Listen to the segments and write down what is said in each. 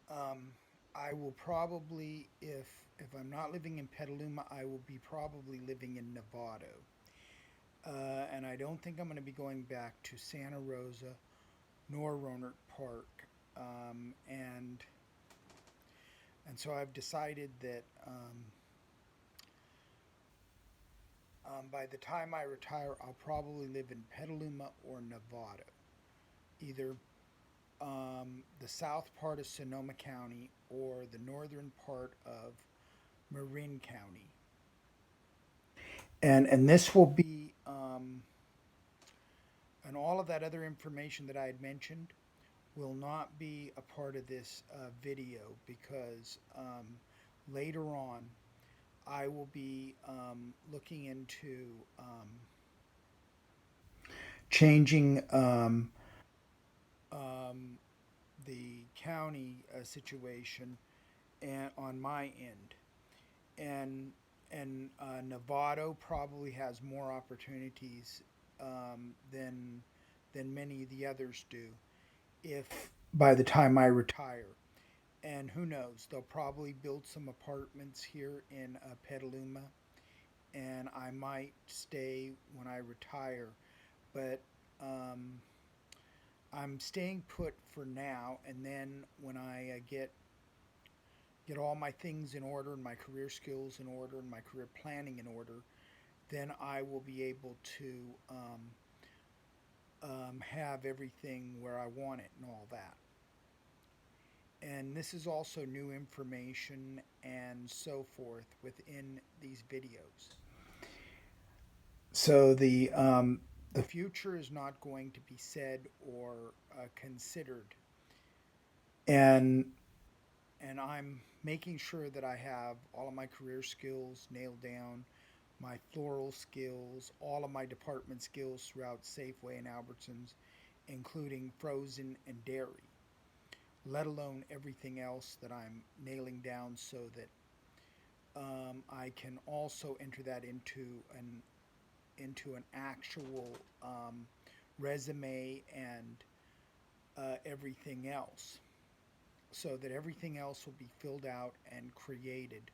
Um, I will probably, if I'm not living in Petaluma, I will be probably living in Novato. And I don't think I'm going to be going back to Santa Rosa nor Rohnert Park. Um, and and so I've decided that by the time I retire, I'll probably live in Petaluma or Novato, either the south part of Sonoma County or the northern part of Marin County. And this will be and all of that other information that I had mentioned will not be a part of this video because later on I will be looking into changing um, the county situation and on my end, and Novato probably has more opportunities than many of the others do. If by the time I retire, and who knows, they'll probably build some apartments here in Petaluma, and I might stay when I retire. But um, I'm staying put for now, and then when I get all my things in order and my career skills in order and my career planning in order, then I will be able to have everything where I want it and all that. And this is also new information and so forth within these videos. So the future is not going to be said or considered, and I'm making sure that I have all of my career skills nailed down, my floral skills, all of my department skills throughout Safeway and Albertsons, including frozen and dairy, let alone everything else that I'm nailing down so that I can also enter that into an actual resume and everything else, so that everything else will be filled out and created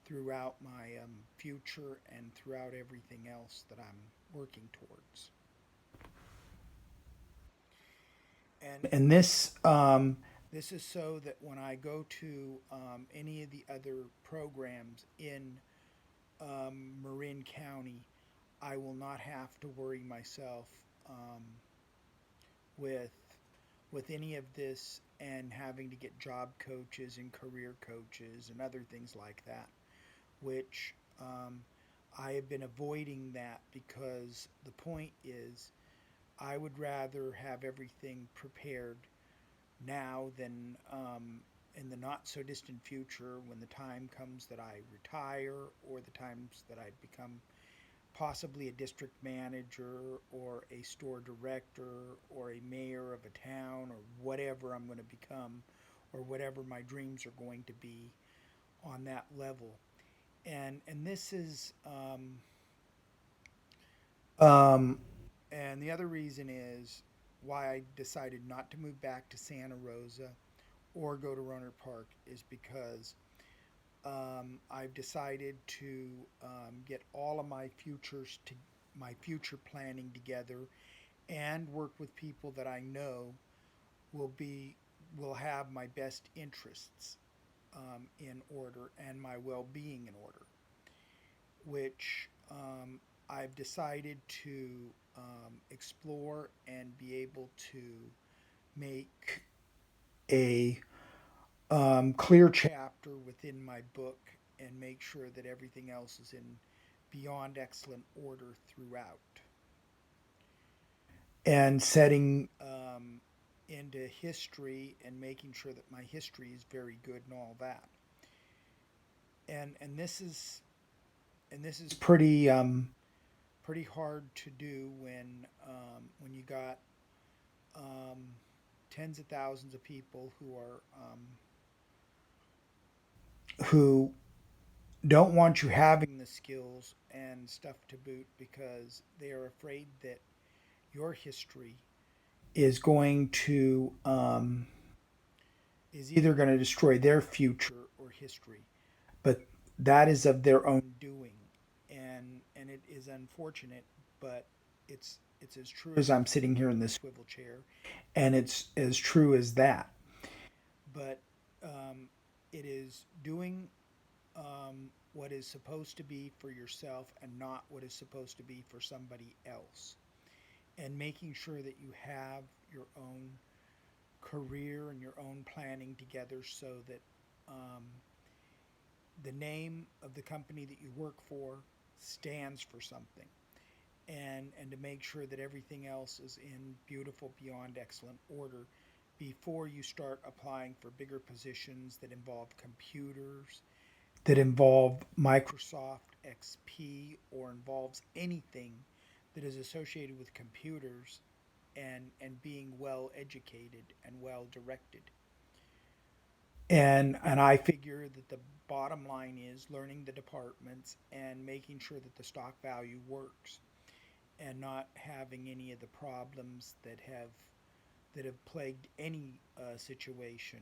throughout my future and throughout everything else that I'm working towards. And this is so that when I go to any of the other programs in Marin County, I will not have to worry myself um, with any of this and having to get job coaches and career coaches and other things like that, which I have been avoiding that because the point is I would rather have everything prepared now than in the not so distant future when the time comes that I retire or the times that I become possibly a district manager or a store director or a mayor of a town or whatever I'm going to become or whatever my dreams are going to be on that level. And this is um, and the other reason is why I decided not to move back to Santa Rosa or go to Runner Park is because I've decided to get all of my future planning together and work with people that I know will be will have my best interests in order and my well-being in order, which I've decided to explore and be able to make a clear chapter within my book and make sure that everything else is in beyond excellent order throughout. And setting into history and making sure that my history is very good and all that. And this is pretty hard to do when you got um, tens of thousands of people who don't want you having the skills and stuff to boot because they are afraid that your history is going to is either going to destroy their future or history, but that is of their own doing, and it is unfortunate, but it's as true as I'm sitting here in this swivel chair, and it's as true as that. But it is doing what is supposed to be for yourself and not what is supposed to be for somebody else, and making sure that you have your own career and your own planning together so that um, the name of the company that you work for stands for something, and to make sure that everything else is in beautiful beyond excellent order before you start applying for bigger positions that involve computers, that involve Microsoft XP, or involves anything that is associated with computers, and being well educated and well directed. And I figure that the bottom line is learning the departments and making sure that the stock value works, and not having any of the problems that have plagued any situation,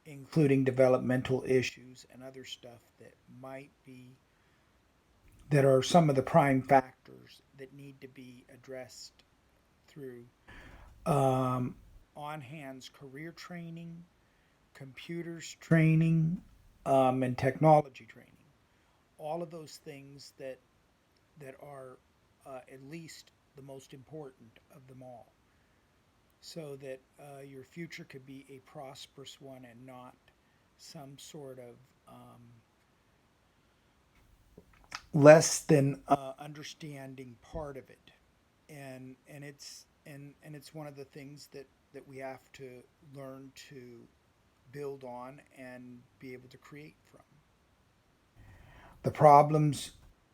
including developmental issues and other stuff that might be that are some of the prime factors that need to be addressed through um, on hands career training, computers training, and technology training. All of those things that are at least the most important of them all, so that your future could be a prosperous one and not some sort of less than understanding part of it. And it's one of the things that we have to learn to build on and be able to create from. The problems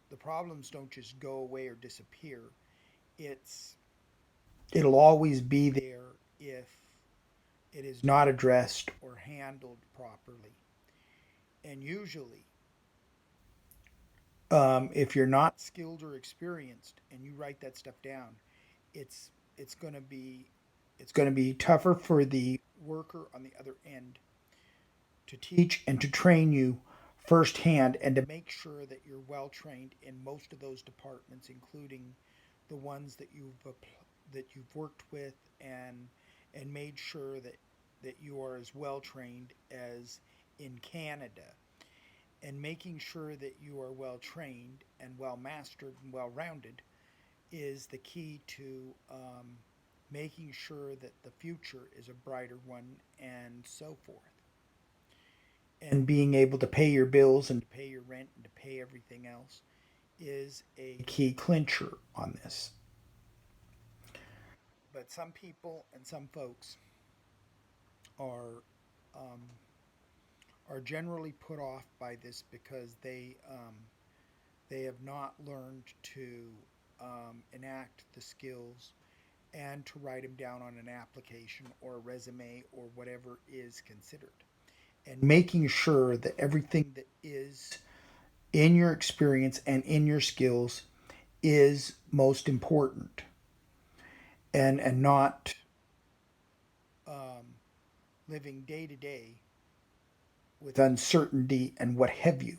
the problems don't just go away or disappear. It's it'll always be there if it is not addressed or handled properly. And usually, if you're not skilled or experienced and you write that stuff down, it's it's going to be it's going to be tougher for the worker on the other end to teach and to train you firsthand, and to make sure that you're well trained in most of those departments, including the ones that you've worked with, and made sure that you are as well trained as in Canada, and making sure that you are well trained and well mastered and well rounded is the key to making sure that the future is a brighter one, and so forth. And being able to pay your bills and to pay your rent and to pay everything else is a key clincher on this. But some people and some folks are um, are generally put off by this because they have not learned to enact the skills and to write them down on an application or a resume or whatever is considered. And making sure that everything that is in your experience and in your skills is most important, and not um, living day to day with uncertainty and what have you.